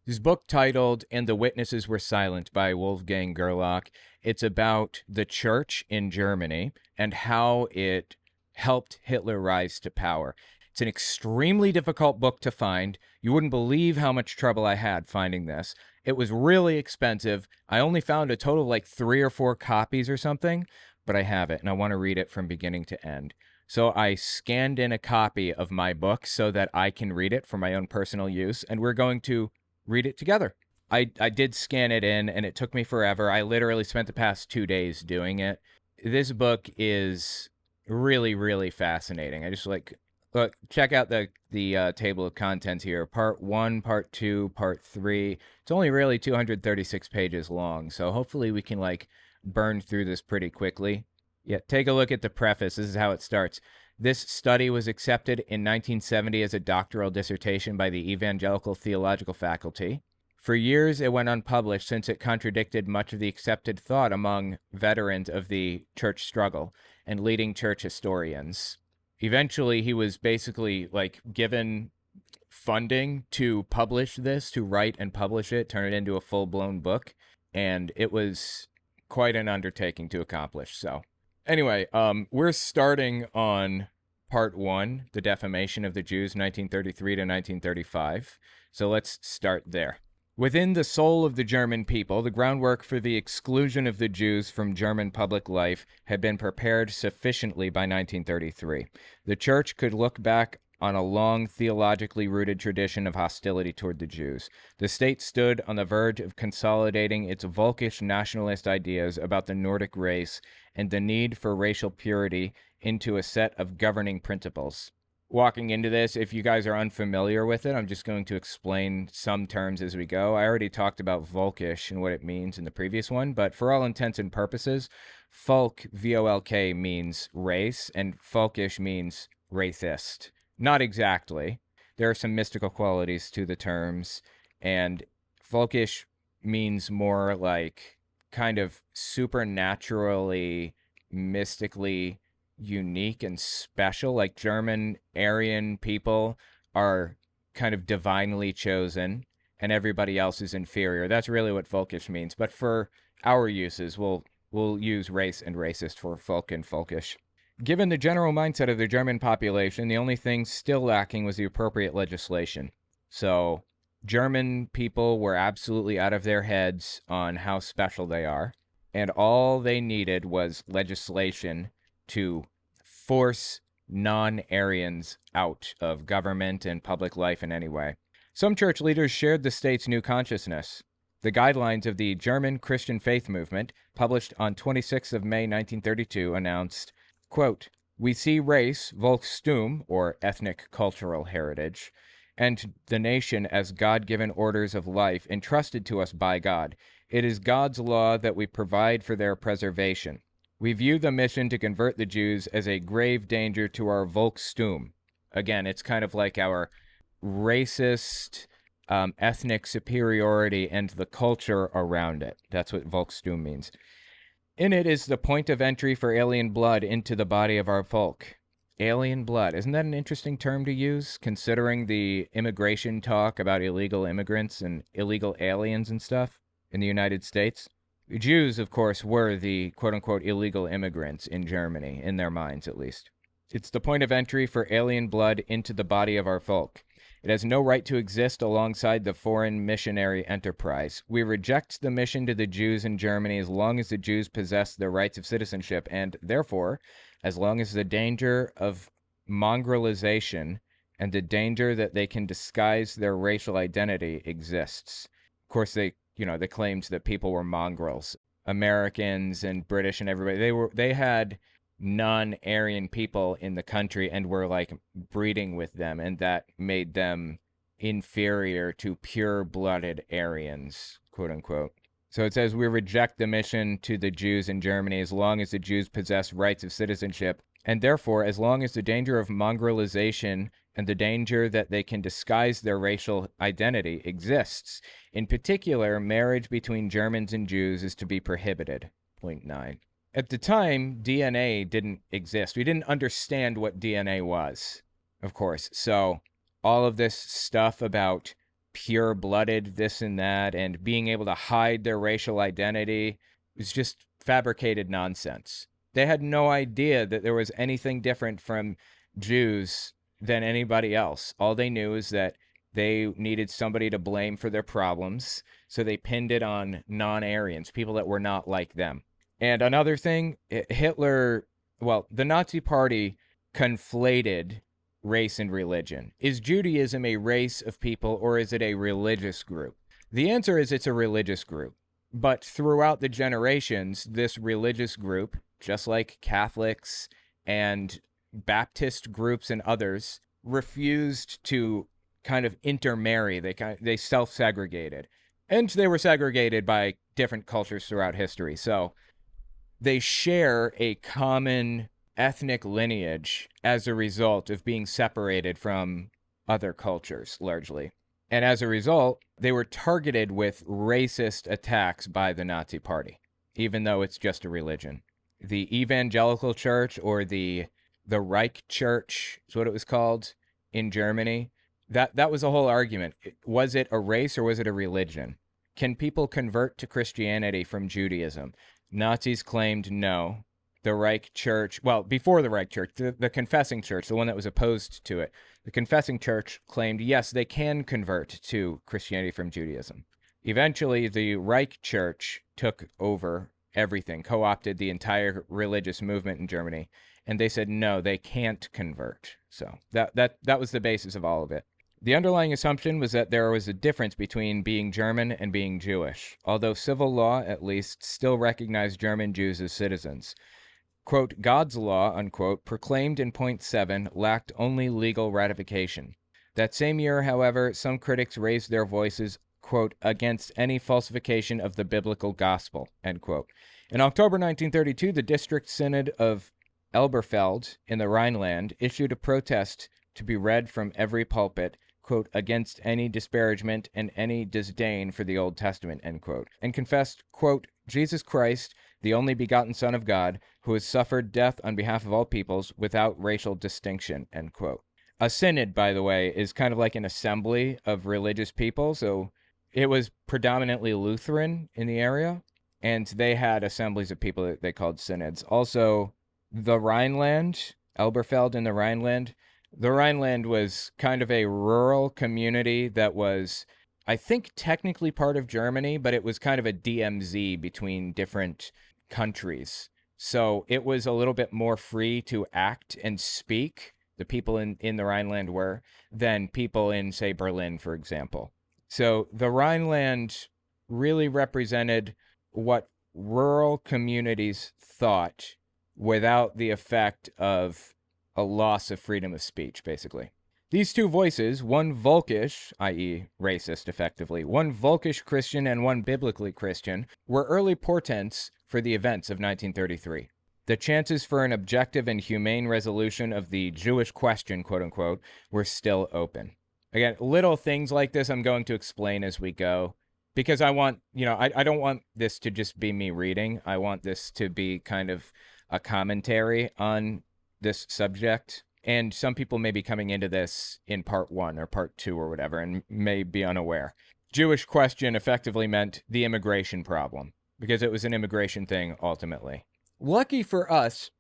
This book titled And the Witnesses Were Silent by Wolfgang Gerlach. It's about the church in Germany and how it helped Hitler rise to power. It's an extremely difficult book to find. You wouldn't believe how much trouble I had finding this. It was really expensive. I only found a total of like 3 or 4 copies or something, but I have it and I want to read it from beginning to end. So I scanned in a copy of my book so that I can read it for my own personal use, and we're going to read it together. I did scan it in and it took me forever. I literally spent the past 2 days doing it. This book is really, really fascinating. I just like look, check out the table of contents here. Part 1, Part 2, Part 3. It's only really 236 pages long, so hopefully we can like burn through this pretty quickly. Yeah, take a look at the preface. This is how it starts. This study was accepted in 1970 as a doctoral dissertation by the Evangelical Theological Faculty. For years, it went unpublished since it contradicted much of the accepted thought among veterans of the church struggle and leading church historians. Eventually, he was basically like given funding to publish this, to write and publish it, turn it into a full-blown book, and it was quite an undertaking to accomplish. So anyway, we're starting on part 1, the defamation of the Jews, 1933 to 1935. So let's start there. Within the soul of the German people, the groundwork for the exclusion of the Jews from German public life had been prepared sufficiently by 1933. The church could look back on a long theologically rooted tradition of hostility toward the Jews. The state stood on the verge of consolidating its Volkish nationalist ideas about the Nordic race and the need for racial purity into a set of governing principles. Walking into this, if you guys are unfamiliar with it, I'm just going to explain some terms as we go. I already talked about Volkish and what it means in the previous one, but for all intents and purposes, Volk, V-O-L-K, means race, and Folkish means racist. Not exactly. There are some mystical qualities to the terms, and Folkish means more like kind of supernaturally, mystically unique and special. Like German Aryan people are kind of divinely chosen and everybody else is inferior. That's really what Folkish means. But for our uses, we'll use race and racist for folk and Folkish. Given the general mindset of the German population, the only thing still lacking was the appropriate legislation. So German people were absolutely out of their heads on how special they are, and all they needed was legislation to force non-Aryans out of government and public life in any way. Some church leaders shared the state's new consciousness. The guidelines of the German Christian faith movement, published on 26th of May 1932, announced, quote, "We see race, Volkstum, or ethnic cultural heritage, and the nation as God-given orders of life entrusted to us by God. It is God's law that we provide for their preservation. We view the mission to convert the Jews as a grave danger to our Volkstum." Again, it's kind of like our racist ethnic superiority and the culture around it. That's what Volkstum means. "In it is the point of entry for alien blood into the body of our folk." Alien blood. Isn't that an interesting term to use, considering the immigration talk about illegal immigrants and illegal aliens and stuff in the United States? Jews, of course, were the quote-unquote illegal immigrants in Germany, in their minds at least. "It's the point of entry for alien blood into the body of our folk. It has no right to exist alongside the foreign missionary enterprise. We reject the mission to the Jews in Germany as long as the Jews possess their rights of citizenship, and, therefore, as long as the danger of mongrelization and the danger that they can disguise their racial identity exists." Of course, they claimed that people were mongrels. Americans and British and everybody, they had non-Aryan people in the country and were like breeding with them, and that made them inferior to pure-blooded Aryans, quote unquote. So it says, "We reject the mission to the Jews in Germany as long as the Jews possess rights of citizenship, and therefore as long as the danger of mongrelization and the danger that they can disguise their racial identity exists. In particular, marriage between Germans and Jews is to be prohibited." Point 9. At the time, DNA didn't exist. We didn't understand what DNA was, of course. So all of this stuff about pure-blooded this and that, and being able to hide their racial identity was just fabricated nonsense. They had no idea that there was anything different from Jews than anybody else. All they knew is that they needed somebody to blame for their problems, so they pinned it on non-Aryans, people that were not like them. And another thing, Hitler, well, the Nazi Party conflated race and religion. Is Judaism a race of people, or is it a religious group? The answer is it's a religious group. But throughout the generations, this religious group, just like Catholics and Baptist groups and others, refused to kind of intermarry. They self-segregated. And they were segregated by different cultures throughout history. So they share a common ethnic lineage as a result of being separated from other cultures, largely. And as a result, they were targeted with racist attacks by the Nazi Party, even though it's just a religion. The evangelical church, or the Reich Church is what it was called in Germany, that was a whole argument. Was it a race or was it a religion? Can people convert to Christianity from Judaism? Nazis claimed no. The Reich Church, well, before the Reich Church, the Confessing Church, the one that was opposed to it, the Confessing Church claimed, yes, they can convert to Christianity from Judaism. Eventually, the Reich Church took over everything, co-opted the entire religious movement in Germany, and they said, no, they can't convert. So that was the basis of all of it. The underlying assumption was that there was a difference between being German and being Jewish, although civil law, at least, still recognized German Jews as citizens. Quote, God's law, unquote, proclaimed in Point 7, lacked only legal ratification. That same year, however, some critics raised their voices, quote, against any falsification of the biblical gospel, end quote. In October 1932, the District Synod of Elberfeld in the Rhineland issued a protest to be read from every pulpit, quote, against any disparagement and any disdain for the Old Testament, end quote, and confessed, quote, Jesus Christ, the only begotten Son of God, who has suffered death on behalf of all peoples without racial distinction, end quote. A synod, by the way, is kind of like an assembly of religious people, so it was predominantly Lutheran in the area, and they had assemblies of people that they called synods. Also, the Rhineland, Elberfeld in the Rhineland was kind of a rural community that was, I think, technically part of Germany, but it was kind of a DMZ between different countries. So it was a little bit more free to act and speak, the people in the Rhineland were, than people in, say, Berlin, for example. So the Rhineland really represented what rural communities thought without the effect of a loss of freedom of speech, basically. These two voices, one Volkish, i.e. racist effectively, one Volkish Christian and one biblically Christian, were early portents for the events of 1933. The chances for an objective and humane resolution of the Jewish question, quote-unquote, were still open. Again, little things like this I'm going to explain as we go, because I want, I don't want this to just be me reading. I want this to be kind of a commentary on this subject. And some people may be coming into this in part 1 or part 2 or whatever and may be unaware. Jewish question effectively meant the immigration problem, because it was an immigration thing ultimately. Lucky for us,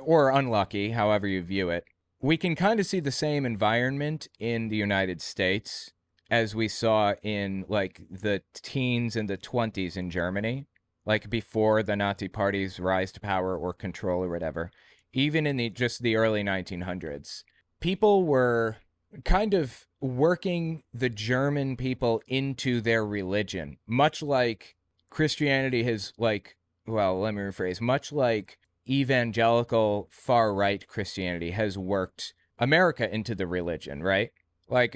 or unlucky, however you view it, we can kind of see the same environment in the United States as we saw in like the teens and the 20s in Germany, like before the Nazi Party's rise to power or control or whatever. Even in the early 1900s, people were kind of working the German people into their religion, much like Christianity has, much like evangelical far-right Christianity has worked America into the religion, right? Like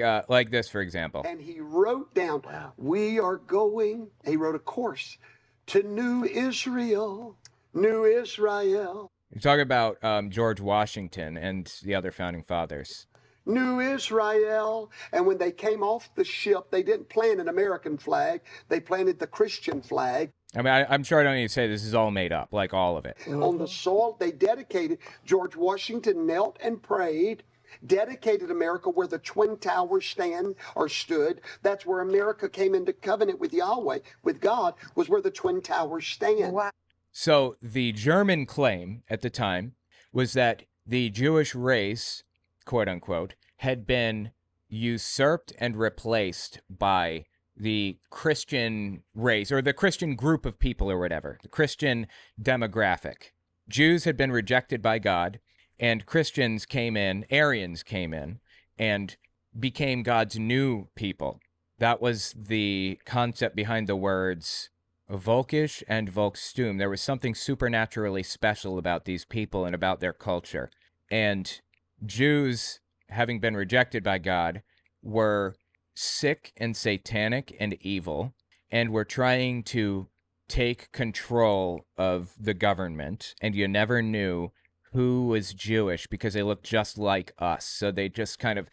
this, for example. And he wrote down, we are going, he wrote a course to New Israel, New Israel. You're talking about George Washington and the other founding fathers. New Israel. And when they came off the ship, they didn't plant an American flag. They planted the Christian flag. I mean, I'm sure I don't need to say this is all made up, like all of it. On the soil, they dedicated. George Washington knelt and prayed, dedicated America where the Twin Towers stand or stood. That's where America came into covenant with Yahweh, with God, was where the Twin Towers stand. Wow. So the German claim at the time was that the Jewish race, quote unquote, had been usurped and replaced by the Christian race or the Christian group of people or whatever, the Christian demographic. Jews had been rejected by God, and Christians came in, Aryans came in, and became God's new people. That was the concept behind the words Volkisch and Volkstum. There was something supernaturally special about these people and about their culture. And Jews, having been rejected by God, were sick and satanic and evil, and were trying to take control of the government, and you never knew who was Jewish because they looked just like us. So they just kind of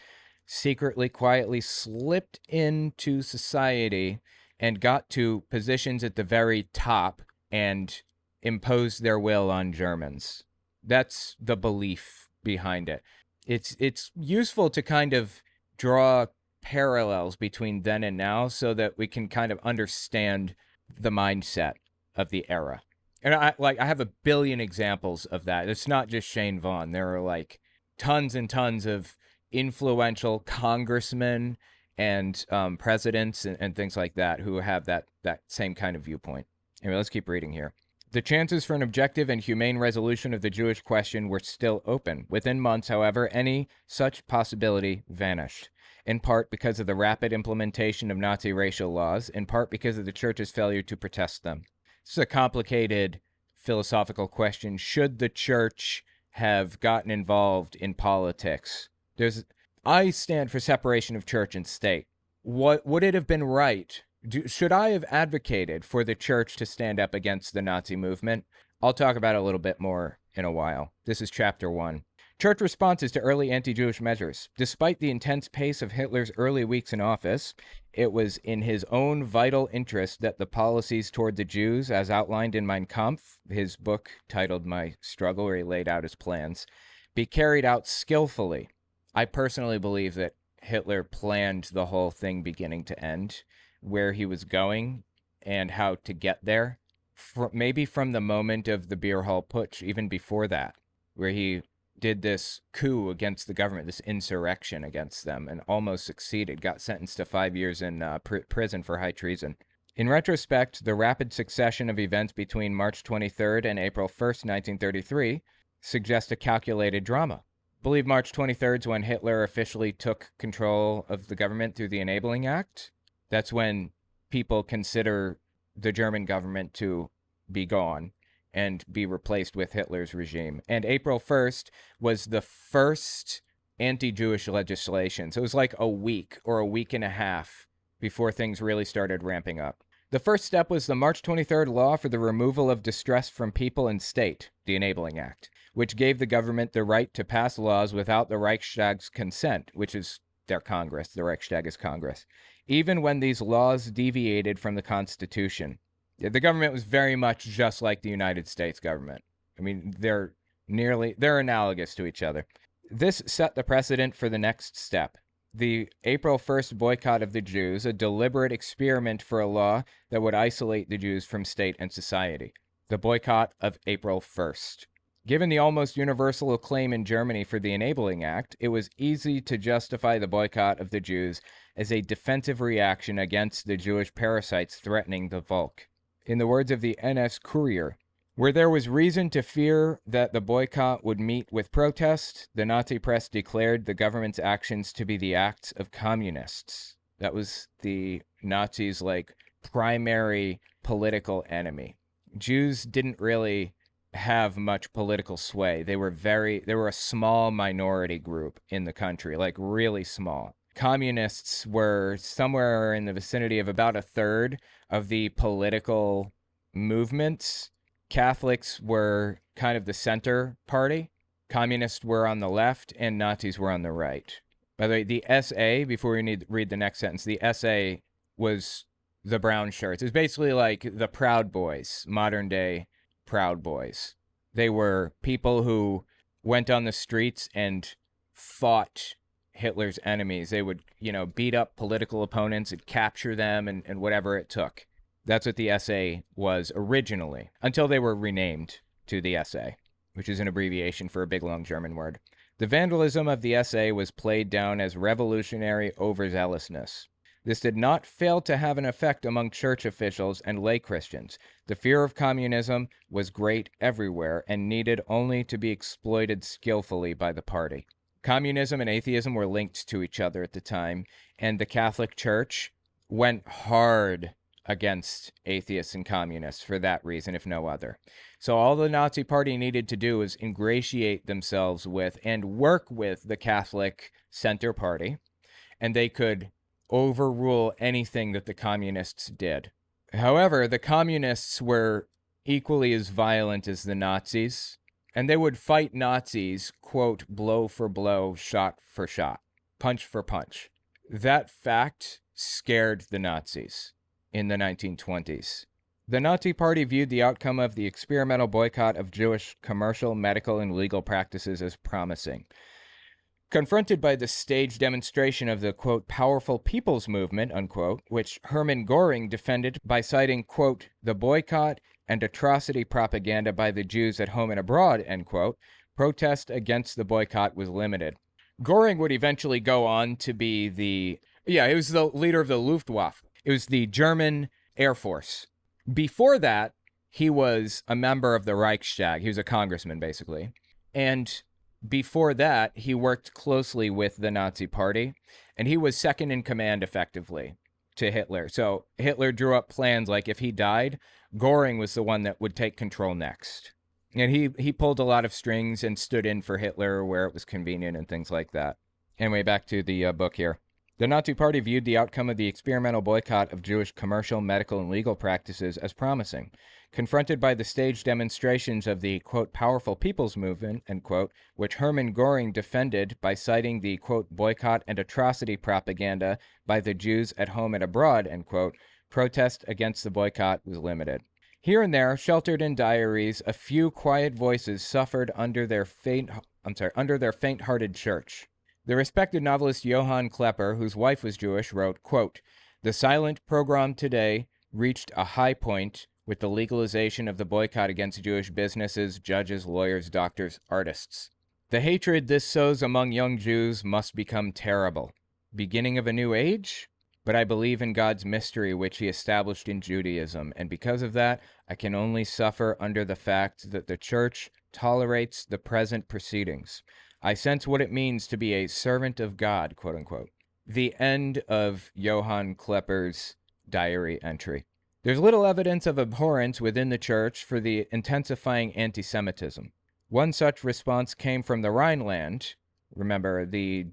secretly, quietly slipped into society and got to positions at the very top and imposed their will on Germans. That's the belief behind it. It's useful to kind of draw parallels between then and now so that we can kind of understand the mindset of the era. And I have a billion examples of that. It's not just Shane Vaughn. There are like tons and tons of influential congressmen and presidents and things like that who have that same kind of viewpoint. Anyway, let's keep reading here. The chances for an objective and humane resolution of the Jewish question were still open. Within months, however, any such possibility vanished, in part because of the rapid implementation of Nazi racial laws, in part because of the Church's failure to protest them. This is a complicated philosophical question. Should the Church have gotten involved in politics? I stand for separation of church and state. What would it have been right? Should I have advocated for the church to stand up against the Nazi movement? I'll talk about it a little bit more in a while. This is chapter 1. Church responses to early anti-Jewish measures. Despite the intense pace of Hitler's early weeks in office, it was in his own vital interest that the policies toward the Jews, as outlined in Mein Kampf, his book titled My Struggle, where he laid out his plans, be carried out skillfully. I personally believe that Hitler planned the whole thing beginning to end, where he was going and how to get there, maybe from the moment of the beer hall putsch, even before that, where he did this coup against the government, this insurrection against them, and almost succeeded, got sentenced to 5 years in prison for high treason. In retrospect, the rapid succession of events between March 23rd and April 1st, 1933, suggest a calculated drama. I believe March 23rd is when Hitler officially took control of the government through the Enabling Act. That's when people consider the German government to be gone and be replaced with Hitler's regime. And April 1st was the first anti-Jewish legislation. So it was like a week or a week and a half before things really started ramping up. The first step was the March 23rd law for the removal of distress from people and state, the Enabling Act, which gave the government the right to pass laws without the Reichstag's consent, which is their Congress. The Reichstag is Congress. Even when these laws deviated from the Constitution. The government was very much just like the United States government. I mean, they're analogous to each other. This set the precedent for the next step. The April 1st boycott of the Jews, a deliberate experiment for a law that would isolate the Jews from state and society. The boycott of April 1st. Given the almost universal acclaim in Germany for the Enabling Act, it was easy to justify the boycott of the Jews as a defensive reaction against the Jewish parasites threatening the Volk. In the words of the NS Courier, where there was reason to fear that the boycott would meet with protest, the Nazi press declared the government's actions to be the acts of communists. That was the Nazis' primary political enemy. Jews didn't really have much political sway. They were a small minority group in the country, really small. Communists were somewhere in the vicinity of about a third of the political movements. Catholics were kind of the center party. Communists were on the left and Nazis were on the right. By the way, the SA, before we read the next sentence, the SA was the brown shirts. It's basically like the Proud Boys, modern day Proud Boys. They were people who went on the streets and fought Hitler's enemies. They would, beat up political opponents and capture them and whatever it took. That's what the SA was originally, until they were renamed to the SA, which is an abbreviation for a big long German word. The vandalism of the SA was played down as revolutionary overzealousness. This did not fail to have an effect among church officials and lay Christians. The fear of communism was great everywhere and needed only to be exploited skillfully by the party. Communism and atheism were linked to each other at the time, and the Catholic Church went hard against atheists and communists for that reason, if no other. So all the Nazi Party needed to do was ingratiate themselves with and work with the Catholic Center Party, and they could overrule anything that the communists did. However, the communists were equally as violent as the Nazis, and they would fight Nazis, quote, blow for blow, shot for shot, punch for punch. That fact scared the Nazis in the 1920s. The Nazi Party viewed the outcome of the experimental boycott of Jewish commercial, medical, and legal practices as promising. Confronted by the staged demonstration of the, quote, powerful people's movement, unquote, which Hermann Göring defended by citing, quote, the boycott and atrocity propaganda by the Jews at home and abroad, end quote, protest against the boycott was limited. Göring would eventually go on to be he was the leader of the Luftwaffe. It was the German Air Force. Before that, he was a member of the Reichstag. He was a congressman, basically. And before that, he worked closely with the Nazi Party, and he was second in command, effectively, to Hitler. So Hitler drew up plans like if he died, Göring was the one that would take control next. And he pulled a lot of strings and stood in for Hitler where it was convenient and things like that. Anyway, back to the book here. The Nazi Party viewed the outcome of the experimental boycott of Jewish commercial, medical, and legal practices as promising. Confronted by the staged demonstrations of the, quote, powerful people's movement, end quote, which Hermann Göring defended by citing the, quote, boycott and atrocity propaganda by the Jews at home and abroad, end quote, protest against the boycott was limited. Here and there, sheltered in diaries, a few quiet voices suffered under their faint-hearted church. The respected novelist Johann Klepper, whose wife was Jewish, wrote, quote, the silent pogrom today reached a high point with the legalization of the boycott against Jewish businesses, judges, lawyers, doctors, artists. The hatred this sows among young Jews must become terrible. Beginning of a new age? But I believe in God's mystery which he established in Judaism, and because of that, I can only suffer under the fact that the church tolerates the present proceedings. I sense what it means to be a servant of God, quote unquote. The end of Johann Klepper's diary entry. There's little evidence of abhorrence within the church for the intensifying anti-Semitism. One such response came from the Rhineland, remember, the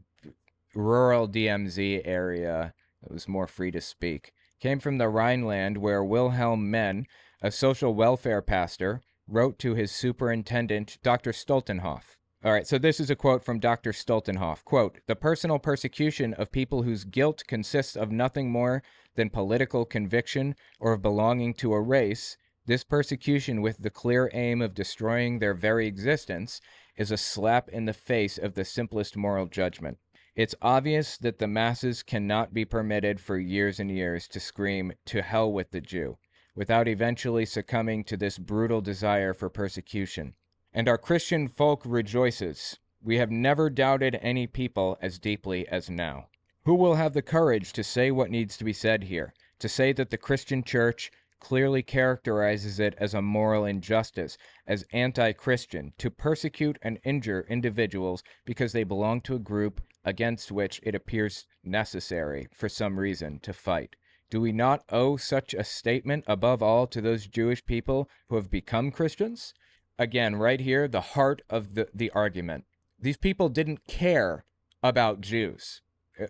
rural DMZ area that was more free to speak, came from the Rhineland where Wilhelm Menn, a social welfare pastor, wrote to his superintendent, Dr. Stoltenhoff. All right, so this is a quote from Dr. Stoltenhoff. Quote, the personal persecution of people whose guilt consists of nothing more than political conviction or of belonging to a race, this persecution with the clear aim of destroying their very existence, is a slap in the face of the simplest moral judgment. It's obvious that the masses cannot be permitted for years and years to scream, to hell with the Jew, without eventually succumbing to this brutal desire for persecution. And our Christian folk rejoices. We have never doubted any people as deeply as now. Who will have the courage to say what needs to be said here, to say that the Christian church clearly characterizes it as a moral injustice, as anti-Christian, to persecute and injure individuals because they belong to a group against which it appears necessary, for some reason, to fight? Do we not owe such a statement above all to those Jewish people who have become Christians? Again, right here, the heart of the argument. These people didn't care about Jews.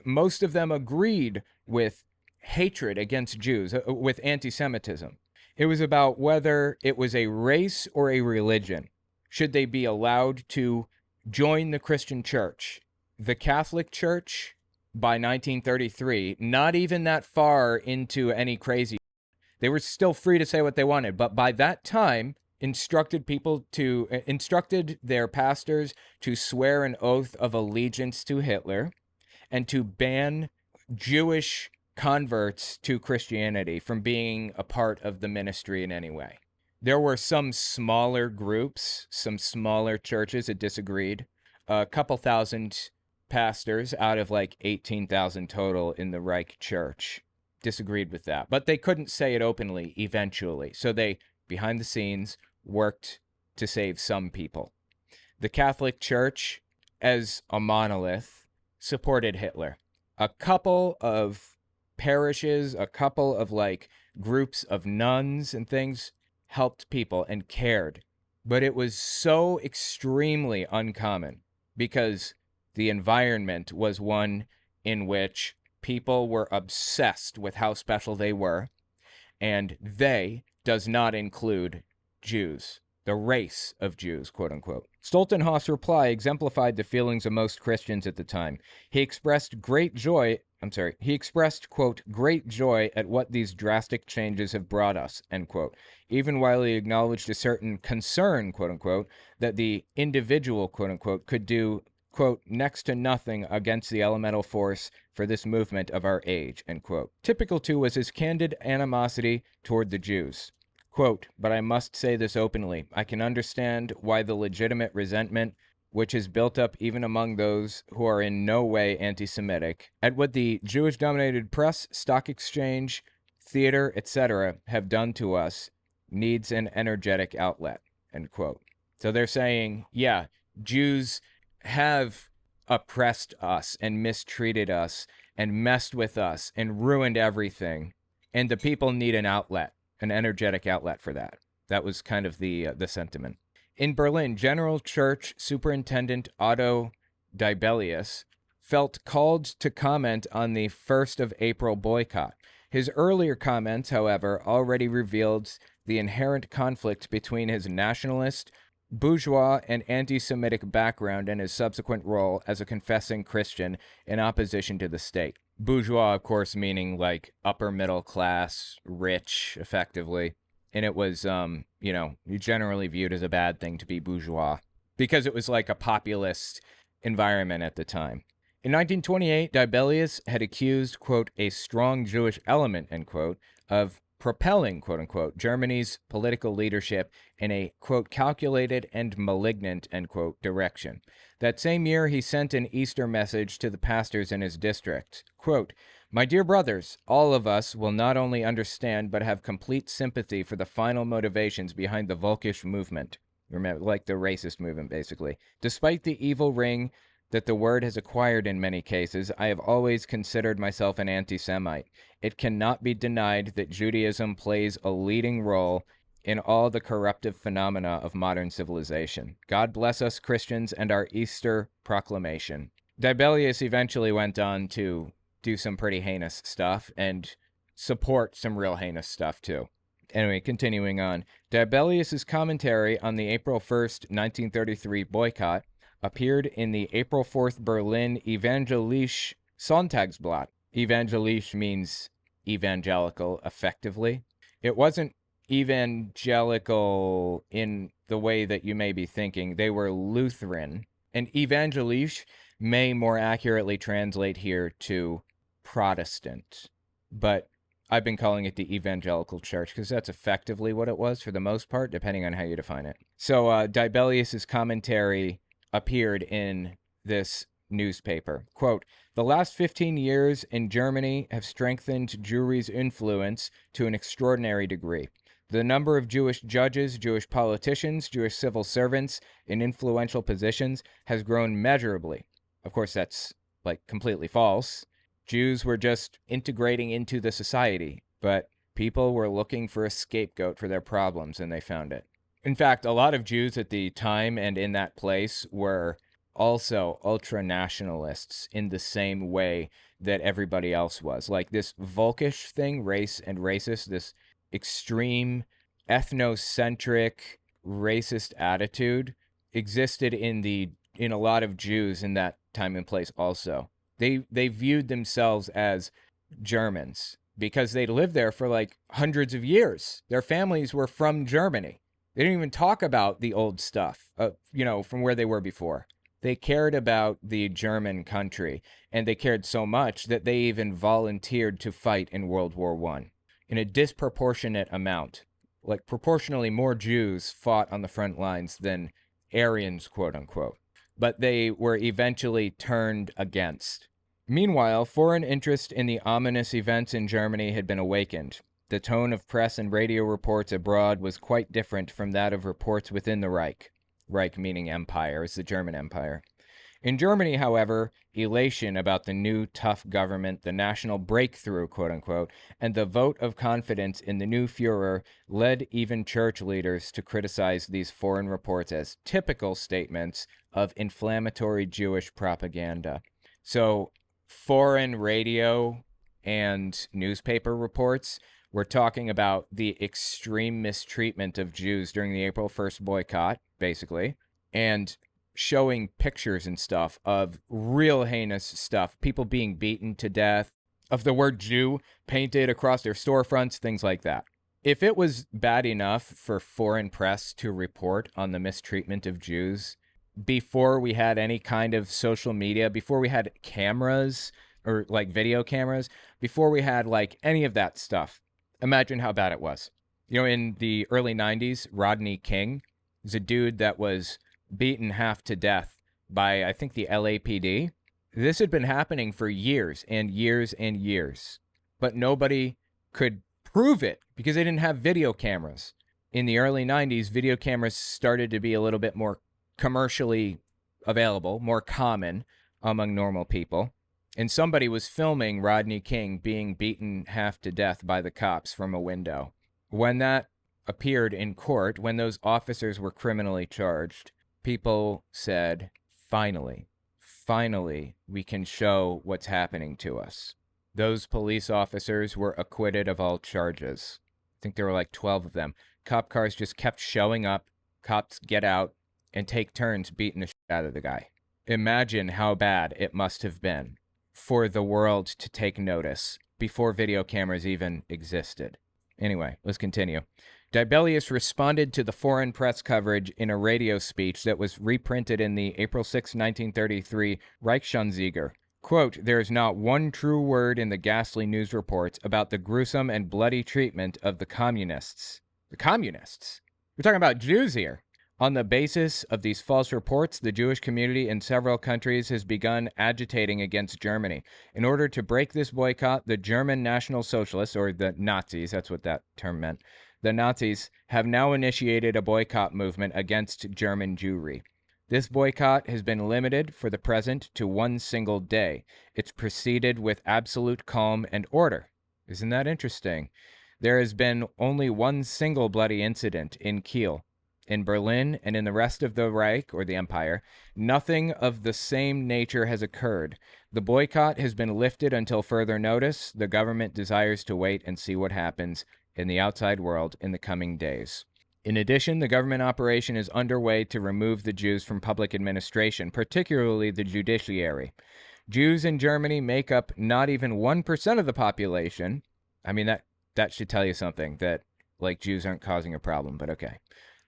Most of them agreed with hatred against Jews, with anti-Semitism. It was about whether it was a race or a religion. Should they be allowed to join the Christian church? The Catholic Church, by 1933, not even that far into any crazy, they were still free to say what they wanted. But by that time, instructed their pastors to swear an oath of allegiance to Hitler and to ban Jewish converts to Christianity from being a part of the ministry in any way. There were some smaller groups, some smaller churches that disagreed. A couple thousand pastors out of like 18,000 total in the Reich Church disagreed with that. But they couldn't say it openly eventually. So they, behind the scenes, worked to save some people. The Catholic Church, as a monolith, supported Hitler. A couple of parishes, a couple of like groups of nuns and things helped people and cared. But it was so extremely uncommon because the environment was one in which people were obsessed with how special they were, and they does not include Jews, the race of Jews, quote unquote. Stoltenhof's reply exemplified the feelings of most Christians at the time. He expressed, quote, great joy at what these drastic changes have brought us, end quote, even while he acknowledged a certain concern, quote unquote, that the individual, quote unquote, could do, quote, next to nothing against the elemental force for this movement of our age, end quote. Typical, too, was his candid animosity toward the Jews. Quote, but I must say this openly. I can understand why the legitimate resentment, which is built up even among those who are in no way anti-Semitic, at what the Jewish-dominated press, stock exchange, theater, etc. have done to us, needs an energetic outlet, end quote. So they're saying, yeah, Jews have oppressed us and mistreated us and messed with us and ruined everything, and the people need an outlet. An energetic outlet for that. That was kind of the sentiment. In Berlin, General Church Superintendent Otto Dibelius felt called to comment on the 1st of April boycott. His earlier comments, however, already revealed the inherent conflict between his nationalist, bourgeois, and anti-Semitic background and his subsequent role as a confessing Christian in opposition to the state. Bourgeois, of course, meaning like upper middle class, rich, effectively. And it was, generally viewed as a bad thing to be bourgeois because it was like a populist environment at the time. In 1928, Dibelius had accused, quote, a strong Jewish element, end quote, of propelling, quote unquote, Germany's political leadership in a, quote, calculated and malignant, end quote, direction. That same year, he sent an Easter message to the pastors in his district. Quote, my dear brothers, all of us will not only understand but have complete sympathy for the final motivations behind the Volkisch movement. Remember, like the racist movement, basically. Despite the evil ring that the word has acquired in many cases, I have always considered myself an anti-Semite. It cannot be denied that Judaism plays a leading role in all the corruptive phenomena of modern civilization. God bless us Christians and our Easter proclamation. Dibelius eventually went on to do some pretty heinous stuff and support some real heinous stuff too. Anyway, continuing on. Dibelius's commentary on the April 1st, 1933 boycott appeared in the April 4th Berlin Evangelische Sonntagsblatt. Evangelisch means evangelical, effectively. It wasn't evangelical in the way that you may be thinking. They were Lutheran. And evangelisch may more accurately translate here to Protestant. But I've been calling it the evangelical church because that's effectively what it was for the most part, depending on how you define it. So Dibelius's commentary appeared in this newspaper. Quote, the last 15 years in Germany have strengthened Jewry's influence to an extraordinary degree. The number of Jewish judges, Jewish politicians, Jewish civil servants in influential positions has grown measurably. Of course, that's like completely false. Jews were just integrating into the society, but people were looking for a scapegoat for their problems, and they found it. In fact, a lot of Jews at the time and in that place were also ultra-nationalists in the same way that everybody else was. Like this Volkisch thing, race and racist, this extreme ethnocentric racist attitude existed in a lot of Jews in that time and place also. They viewed themselves as Germans because they'd lived there for like hundreds of years. Their families were from Germany. They didn't even talk about the old stuff, from where they were before. They cared about the German country, and they cared so much that they even volunteered to fight in World War One in a disproportionate amount. Like, proportionally more Jews fought on the front lines than Aryans, quote unquote. But they were eventually turned against. Meanwhile, foreign interest in the ominous events in Germany had been awakened. The tone of press and radio reports abroad was quite different from that of reports within the Reich. Reich meaning empire, is the German Empire. In Germany, however, elation about the new tough government, the national breakthrough, quote unquote, and the vote of confidence in the new Fuhrer led even church leaders to criticize these foreign reports as typical statements of inflammatory Jewish propaganda. So, foreign radio and newspaper reports were talking about the extreme mistreatment of Jews during the April 1st boycott, basically, and showing pictures and stuff of real heinous stuff, people being beaten to death, of the word Jew painted across their storefronts, things like that. If it was bad enough for foreign press to report on the mistreatment of Jews before we had any kind of social media, before we had cameras or like video cameras, before we had like any of that stuff, imagine how bad it was. In the early 90s, Rodney King was a dude that was beaten half to death by, I think, the LAPD. This had been happening for years and years and years, but nobody could prove it because they didn't have video cameras. In the early 90s, video cameras started to be a little bit more commercially available, more common among normal people. And somebody was filming Rodney King being beaten half to death by the cops from a window. When that appeared in court, when those officers were criminally charged, people said, finally, we can show what's happening to us. Those police officers were acquitted of all charges. I think there were like 12 of them. Cop cars just kept showing up. Cops get out and take turns beating the shit out of the guy. Imagine how bad it must have been for the world to take notice before video cameras even existed. Anyway, let's continue. Dibelius responded to the foreign press coverage in a radio speech that was reprinted in the April 6, 1933 Reichsanzeiger. Quote, "There is not one true word in the ghastly news reports about the gruesome and bloody treatment of the communists." The communists? We're talking about Jews here. On the basis of these false reports, the Jewish community in several countries has begun agitating against Germany. In order to break this boycott, the German National Socialists, or the Nazis, that's what that term meant, the Nazis have now initiated a boycott movement against German Jewry. This boycott has been limited for the present to one single day. It's proceeded with absolute calm and order. Isn't that interesting? There has been only one single bloody incident in Kiel. In Berlin and in the rest of the Reich, or the Empire, nothing of the same nature has occurred. The boycott has been lifted until further notice. The government desires to wait and see what happens in the outside world in the coming days. In addition, the government operation is underway to remove the Jews from public administration, particularly the judiciary. Jews in Germany make up not even 1% of the population. I mean, that should tell you something, that, like, Jews aren't causing a problem, but okay.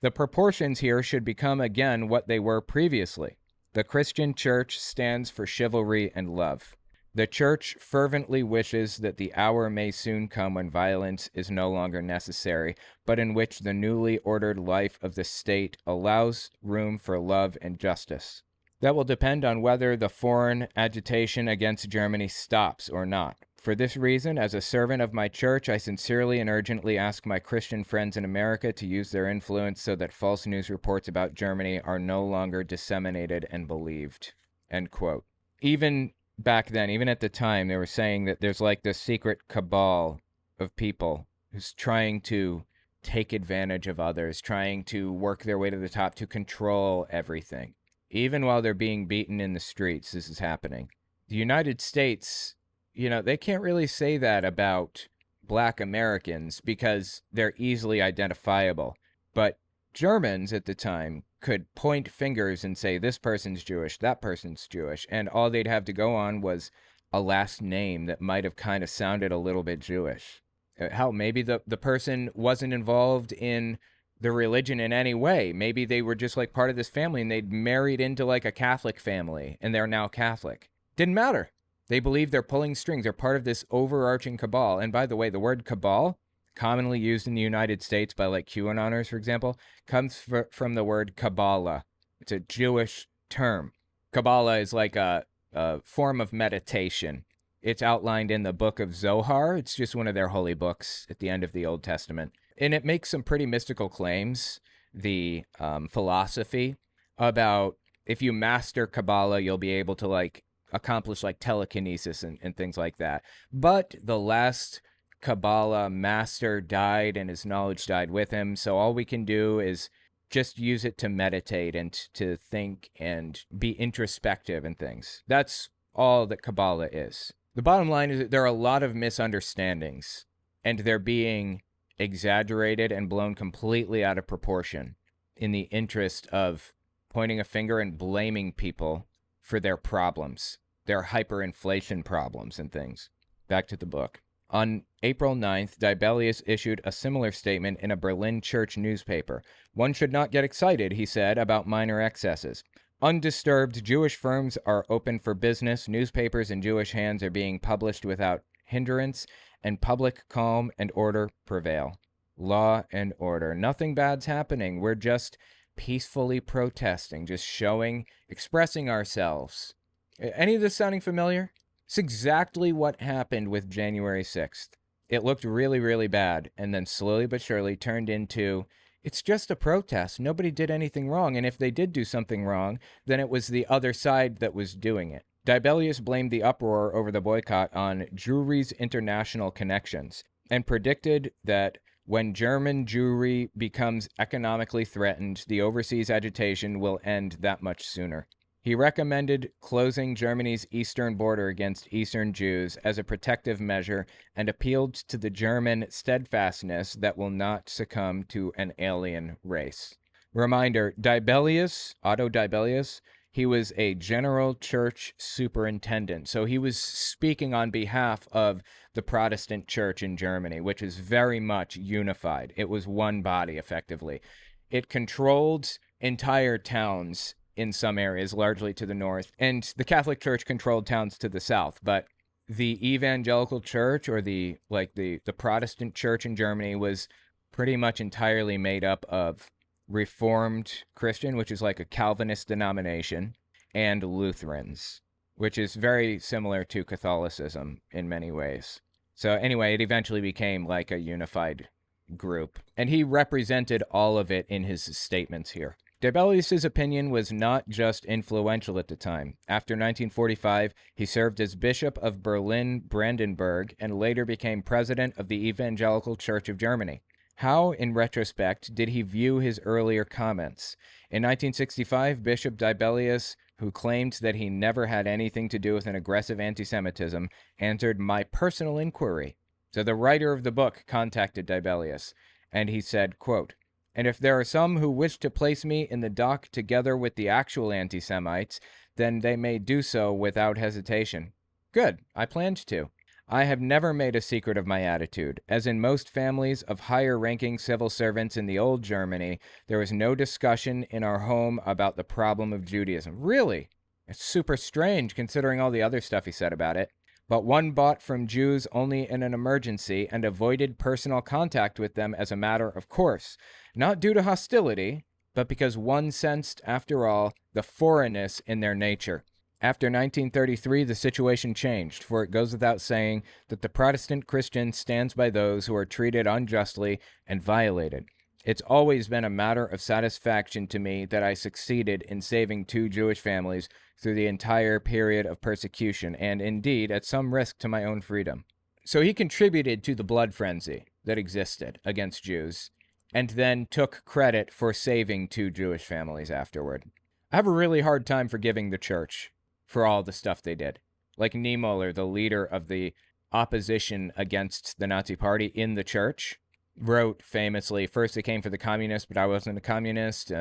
The proportions here should become again what they were previously. The Christian church stands for chivalry and love. The church fervently wishes that the hour may soon come when violence is no longer necessary, but in which the newly ordered life of the state allows room for love and justice. That will depend on whether the foreign agitation against Germany stops or not. For this reason, as a servant of my church, I sincerely and urgently ask my Christian friends in America to use their influence so that false news reports about Germany are no longer disseminated and believed." End quote. Even back then, even at the time, they were saying that there's like this secret cabal of people who's trying to take advantage of others, trying to work their way to the top, to control everything. Even while they're being beaten in the streets, this is happening. The United States, they can't really say that about Black Americans because they're easily identifiable. But Germans at the time could point fingers and say, this person's Jewish, that person's Jewish, and all they'd have to go on was a last name that might have kind of sounded a little bit Jewish. Hell, maybe the person wasn't involved in the religion in any way. Maybe they were just like part of this family and they'd married into like a Catholic family and they're now Catholic. Didn't matter. They believe they're pulling strings. They're part of this overarching cabal. And by the way, the word cabal, commonly used in the United States by like QAnoners, for example, comes from the word Kabbalah. It's a Jewish term. Kabbalah is like a form of meditation. It's outlined in the book of Zohar. It's just one of their holy books at the end of the Old Testament. And it makes some pretty mystical claims, the philosophy about if you master Kabbalah, you'll be able to like accomplish like telekinesis and things like that. But the last Kabbalah master died and his knowledge died with him. So all we can do is just use it to meditate and to think and be introspective and things. That's all that Kabbalah is. The bottom line is that there are a lot of misunderstandings and they're being exaggerated and blown completely out of proportion in the interest of pointing a finger and blaming people for their problems, their hyperinflation problems and things. Back to the book. On April 9th, Dibelius issued a similar statement in a Berlin church newspaper. One should not get excited, he said, about minor excesses. Undisturbed, Jewish firms are open for business, newspapers in Jewish hands are being published without hindrance, and public calm and order prevail. Law and order. Nothing bad's happening. We're just peacefully protesting, just showing, expressing ourselves. Any of this sounding familiar? It's exactly what happened with January 6th. It looked really, really bad, and then slowly but surely turned into, it's just a protest. Nobody did anything wrong, and if they did do something wrong, then it was the other side that was doing it. Dibelius blamed the uproar over the boycott on Jewry's international connections, and predicted that when German Jewry becomes economically threatened, the overseas agitation will end that much sooner. He recommended closing Germany's eastern border against Eastern Jews as a protective measure and appealed to the German steadfastness that will not succumb to an alien race. Reminder, Otto Dibelius, he was a general church superintendent. So he was speaking on behalf of the Protestant church in Germany, which is very much unified. It was one body, effectively. It controlled entire towns in some areas, largely to the north, and the Catholic Church controlled towns to the south. But the evangelical church, or the Protestant church in Germany, was pretty much entirely made up of Reformed Christian, which is like a Calvinist denomination, and Lutherans, which is very similar to Catholicism in many ways. So anyway, it eventually became like a unified group, and he represented all of it in his statements here. Dibelius's opinion was not just influential at the time. After 1945, he served as Bishop of Berlin-Brandenburg and later became president of the Evangelical Church of Germany. How, in retrospect, did he view his earlier comments? In 1965, Bishop Dibelius, who claimed that he never had anything to do with an aggressive anti-Semitism, answered my personal inquiry. So the writer of the book contacted Dibelius, and he said, quote, "And if there are some who wish to place me in the dock together with the actual anti-Semites, then they may do so without hesitation." Good, I planned to. I have never made a secret of my attitude. As in most families of higher-ranking civil servants in the old Germany, there was no discussion in our home about the problem of Judaism. Really? It's super strange considering all the other stuff he said about it. But one bought from Jews only in an emergency and avoided personal contact with them as a matter of course, not due to hostility, but because one sensed, after all, the foreignness in their nature. After 1933, the situation changed, for it goes without saying that the Protestant Christian stands by those who are treated unjustly and violated. It's always been a matter of satisfaction to me that I succeeded in saving 2 Jewish families through the entire period of persecution, and indeed at some risk to my own freedom. So he contributed to the blood frenzy that existed against Jews, and then took credit for saving 2 Jewish families afterward. I have a really hard time forgiving the church for all the stuff they did. Like Niemöller, the leader of the opposition against the Nazi Party in the church, wrote famously, first they came for the communists, but I wasn't a communist.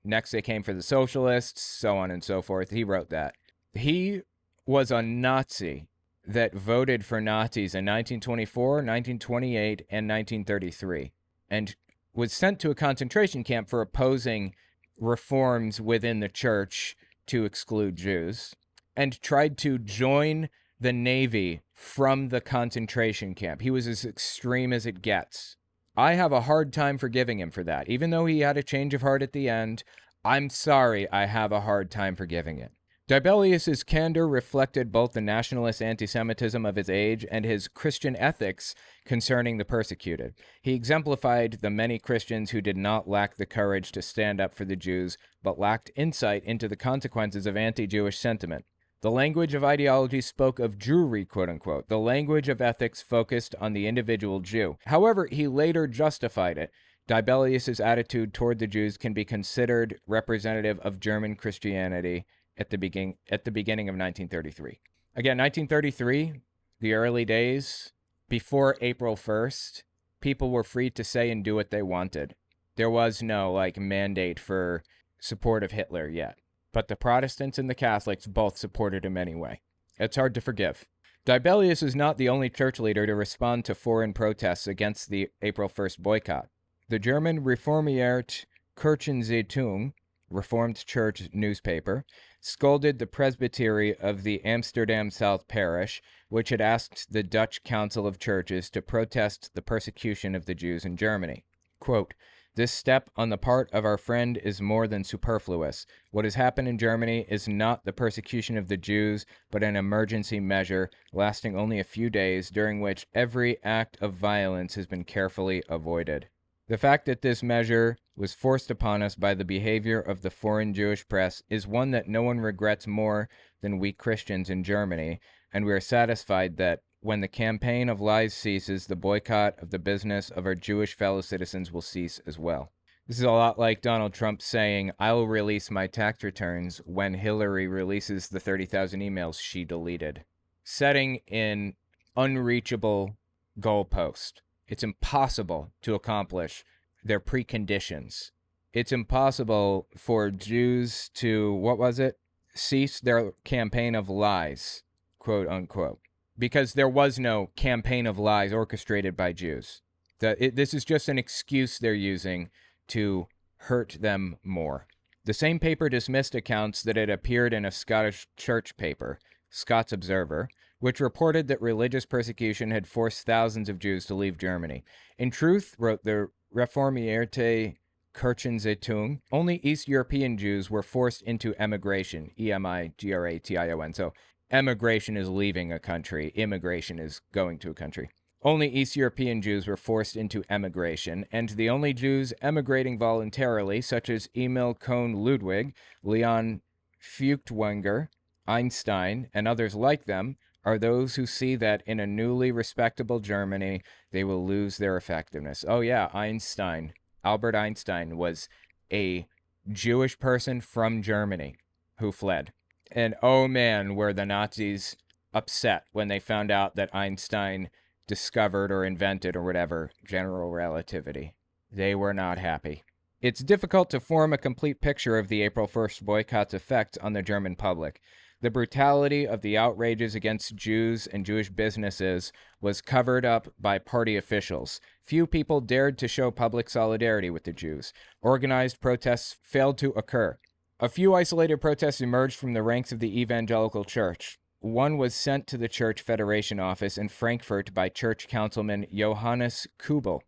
Next they came for the socialists, so on and so forth. He wrote that. He was a Nazi that voted for Nazis in 1924, 1928, and 1933. And was sent to a concentration camp for opposing reforms within the church to exclude Jews, and tried to join the Navy from the concentration camp. He was as extreme as it gets. I have a hard time forgiving him for that. Even though he had a change of heart at the end, I'm sorry, I have a hard time forgiving it. Dibelius's candor reflected both the nationalist anti-Semitism of his age and his Christian ethics concerning the persecuted. He exemplified the many Christians who did not lack the courage to stand up for the Jews, but lacked insight into the consequences of anti-Jewish sentiment. The language of ideology spoke of Jewry, quote-unquote. The language of ethics focused on the individual Jew. However, he later justified it. Dibelius's attitude toward the Jews can be considered representative of German Christianity at the beginning of 1933. Again, 1933, the early days, before April 1st, people were free to say and do what they wanted. There was no, mandate for support of Hitler yet. But the Protestants and the Catholics both supported him anyway. It's hard to forgive. Dibelius is not the only church leader to respond to foreign protests against the April 1st boycott. The German Reformierte Kirchenzeitung, Reformed Church newspaper, scolded the presbytery of the Amsterdam South Parish, which had asked the Dutch Council of Churches to protest the persecution of the Jews in Germany. Quote, "This step on the part of our friend is more than superfluous. What has happened in Germany is not the persecution of the Jews, but an emergency measure lasting only a few days, during which every act of violence has been carefully avoided. The fact that this measure was forced upon us by the behavior of the foreign Jewish press is one that no one regrets more than we Christians in Germany, and we are satisfied that when the campaign of lies ceases, the boycott of the business of our Jewish fellow citizens will cease as well." This is a lot like Donald Trump saying, "I'll release my tax returns," when Hillary releases the 30,000 emails she deleted. Setting in unreachable goalpost. It's impossible to accomplish their preconditions. It's impossible for Jews to, cease their campaign of lies, quote unquote. Because there was no campaign of lies orchestrated by Jews. This is just an excuse they're using to hurt them more. The same paper dismissed accounts that had appeared in a Scottish church paper, Scots Observer, which reported that religious persecution had forced thousands of Jews to leave Germany. In truth, wrote the Reformierte Kirchenzeitung, only East European Jews were forced into emigration, emigration. So emigration is leaving a country. Immigration is going to a country. Only East European Jews were forced into emigration, and the only Jews emigrating voluntarily, such as Emil Cohn Ludwig, Leon Feuchtwanger, Einstein, and others like them, are those who see that in a newly respectable Germany, they will lose their effectiveness. Oh yeah, Einstein. Albert Einstein was a Jewish person from Germany who fled. And oh man, were the Nazis upset when they found out that Einstein discovered or invented or whatever general relativity. They were not happy. It's difficult to form a complete picture of the April 1st boycott's effect on the German public. The brutality of the outrages against Jews and Jewish businesses was covered up by party officials. Few people dared to show public solidarity with the Jews. Organized protests failed to occur. A few isolated protests emerged from the ranks of the evangelical church. One was sent to the Church Federation office in Frankfurt by church councilman Johannes Kubel.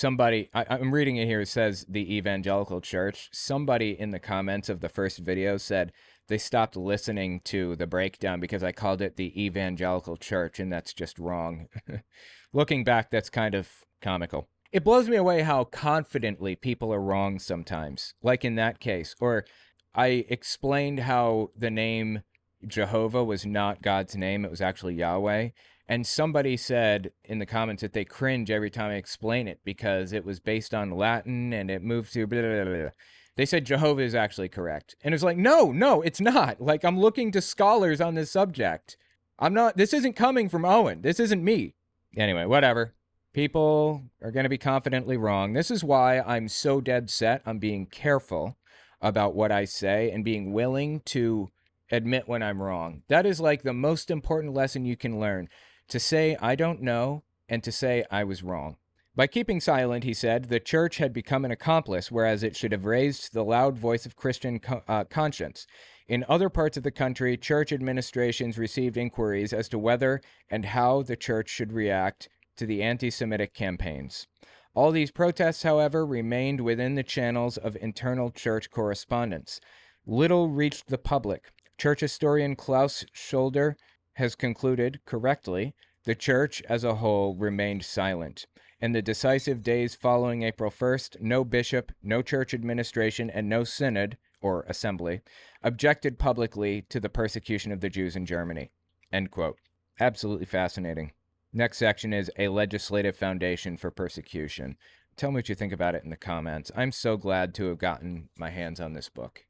I'm reading it here, it says the evangelical church. Somebody in the comments of the first video said they stopped listening to the breakdown because I called it the evangelical church, and that's just wrong. Looking back, that's kind of comical. It blows me away how confidently people are wrong sometimes, like in that case. Or I explained how the name Jehovah was not God's name, it was actually Yahweh. And somebody said in the comments that they cringe every time I explain it because it was based on Latin and it moved to blah, blah, blah, blah. They said Jehovah is actually correct. And it's like, no, it's not. Like, I'm looking to scholars on this subject. This isn't coming from Owen. This isn't me. Anyway, whatever. People are going to be confidently wrong. This is why I'm so dead set on being careful about what I say and being willing to admit when I'm wrong. That is like the most important lesson you can learn. To say I don't know and to say I was wrong. By keeping silent, he said, the church had become an accomplice, whereas it should have raised the loud voice of Christian conscience. In other parts of the country, church administrations received inquiries as to whether and how the church should react to the anti-Semitic campaigns. All these protests, however, remained within the channels of internal church correspondence. Little reached the public. Church historian Klaus Schulder has concluded, correctly, the church as a whole remained silent. In the decisive days following April 1st, no bishop, no church administration, and no synod, or assembly, objected publicly to the persecution of the Jews in Germany. End quote. Absolutely fascinating. Next section is a legislative foundation for persecution. Tell me what you think about it in the comments. I'm so glad to have gotten my hands on this book.